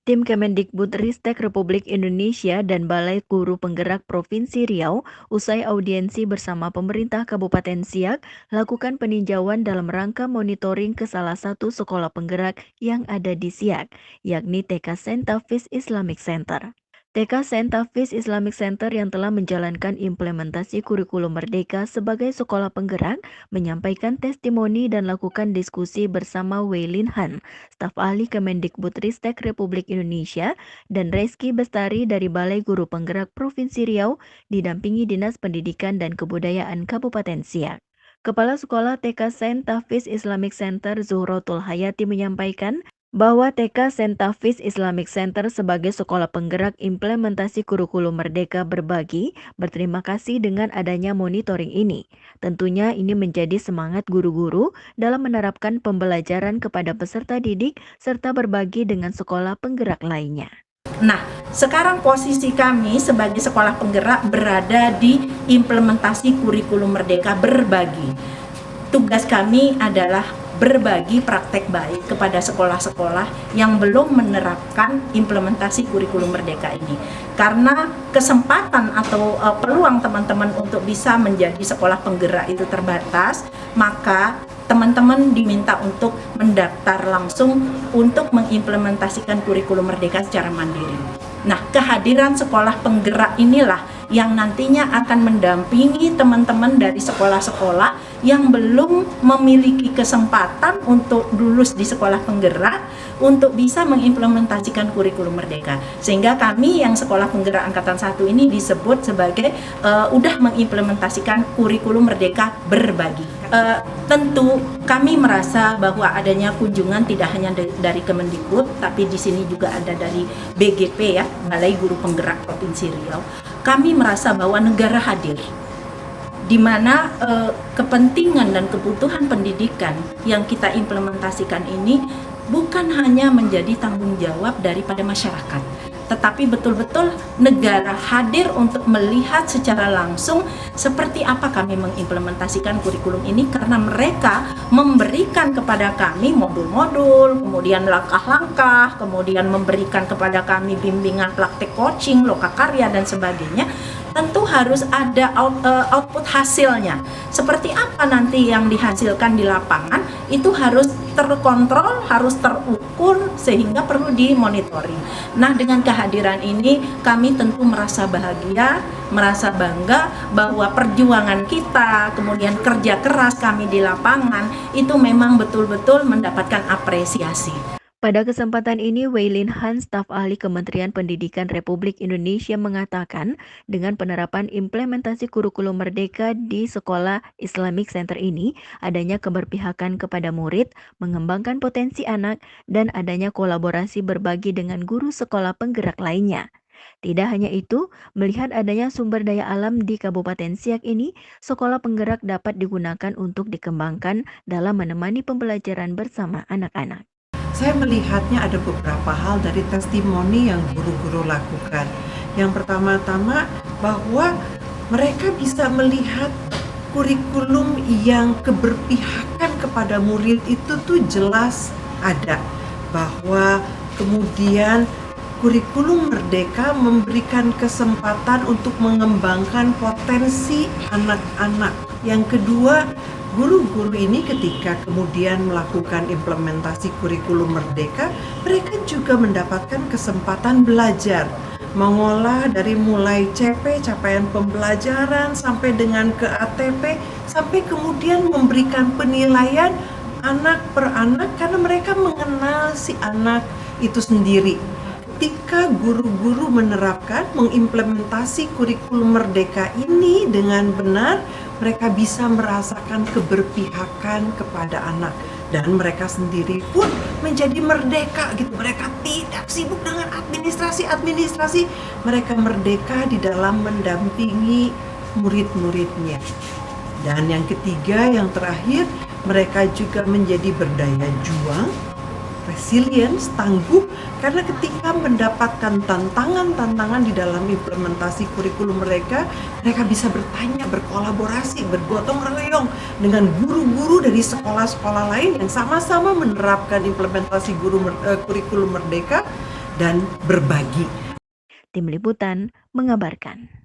Tim Kemendikbudristek Republik Indonesia dan Balai Guru Penggerak Provinsi Riau usai audiensi bersama pemerintah Kabupaten Siak lakukan peninjauan dalam rangka monitoring ke salah satu sekolah penggerak yang ada di Siak, yakni TK Sentafis Islamic Center. TK Sentafis Islamic Center yang telah menjalankan implementasi kurikulum Merdeka sebagai sekolah penggerak menyampaikan testimoni dan lakukan diskusi bersama Weilin Han, staf ahli Kemendikbudristek Republik Indonesia, dan Reski Bestari dari Balai Guru Penggerak Provinsi Riau didampingi Dinas Pendidikan dan Kebudayaan Kabupaten Siak. Kepala Sekolah TK Sentafis Islamic Center Zuhrotul Hayati menyampaikan bahwa TK Sentafis Islamic Center sebagai sekolah penggerak implementasi kurikulum Merdeka Berbagi berterima kasih dengan adanya monitoring ini. Tentunya ini menjadi semangat guru-guru dalam menerapkan pembelajaran kepada peserta didik serta berbagi dengan sekolah penggerak lainnya. Nah, sekarang posisi kami sebagai sekolah penggerak berada di implementasi kurikulum Merdeka Berbagi. Tugas kami adalah berbagi praktek baik kepada sekolah-sekolah yang belum menerapkan implementasi kurikulum Merdeka ini. Karena kesempatan atau peluang teman-teman untuk bisa menjadi sekolah penggerak itu terbatas, maka teman-teman diminta untuk mendaftar langsung untuk mengimplementasikan kurikulum Merdeka secara mandiri. Nah, kehadiran sekolah penggerak inilah yang nantinya akan mendampingi teman-teman dari sekolah-sekolah yang belum memiliki kesempatan untuk lulus di sekolah penggerak untuk bisa mengimplementasikan kurikulum Merdeka. Sehingga kami yang sekolah penggerak angkatan 1 ini disebut sebagai udah mengimplementasikan kurikulum Merdeka Berbagi. Tentu kami merasa bahwa adanya kunjungan tidak hanya dari Kemendikbud, tapi di sini juga ada dari BGP ya, Balai Guru Penggerak Provinsi Riau. Kami merasa bahwa negara hadir, di mana kepentingan dan kebutuhan pendidikan yang kita implementasikan ini bukan hanya menjadi tanggung jawab daripada masyarakat, tetapi betul-betul negara hadir untuk melihat secara langsung seperti apa kami mengimplementasikan kurikulum ini, karena mereka memberikan kepada kami modul-modul, kemudian langkah-langkah, kemudian memberikan kepada kami bimbingan praktek coaching, lokakarya dan sebagainya. Tentu harus ada output hasilnya. Seperti apa nanti yang dihasilkan di lapangan, itu harus terkontrol, harus terukur, sehingga perlu dimonitoring. Nah, dengan kehadiran ini kami tentu merasa bahagia, merasa bangga bahwa perjuangan kita, kemudian kerja keras kami di lapangan, itu memang betul-betul mendapatkan apresiasi. Pada kesempatan ini, Weilin Han, staf ahli Kementerian Pendidikan Republik Indonesia mengatakan, dengan penerapan implementasi kurikulum Merdeka di sekolah Islamic Center ini, adanya keberpihakan kepada murid, mengembangkan potensi anak, dan adanya kolaborasi berbagi dengan guru sekolah penggerak lainnya. Tidak hanya itu, melihat adanya sumber daya alam di Kabupaten Siak ini, sekolah penggerak dapat digunakan untuk dikembangkan dalam menemani pembelajaran bersama anak-anak. Saya melihatnya ada beberapa hal dari testimoni yang guru-guru lakukan. Yang pertama-tama bahwa mereka bisa melihat kurikulum yang keberpihakan kepada murid itu tuh jelas ada. Bahwa kemudian kurikulum Merdeka memberikan kesempatan untuk mengembangkan potensi anak-anak. Yang kedua, guru-guru ini ketika kemudian melakukan implementasi kurikulum Merdeka, mereka juga mendapatkan kesempatan belajar, mengolah dari mulai CP, capaian pembelajaran, sampai dengan ke ATP, sampai kemudian memberikan penilaian anak per anak karena mereka mengenal si anak itu sendiri. Ketika guru-guru menerapkan, mengimplementasi kurikulum Merdeka ini dengan benar, mereka bisa merasakan keberpihakan kepada anak. Dan mereka sendiri pun menjadi merdeka gitu. Mereka tidak sibuk dengan administrasi. Mereka merdeka di dalam mendampingi murid-muridnya. Dan yang ketiga, yang terakhir, mereka juga menjadi berdaya juang, resilience, tangguh, karena ketika mendapatkan tantangan-tantangan di dalam implementasi kurikulum mereka bisa bertanya, berkolaborasi, bergotong royong dengan guru-guru dari sekolah-sekolah lain yang sama-sama menerapkan implementasi kurikulum Merdeka, dan berbagi. Tim Liputan mengabarkan.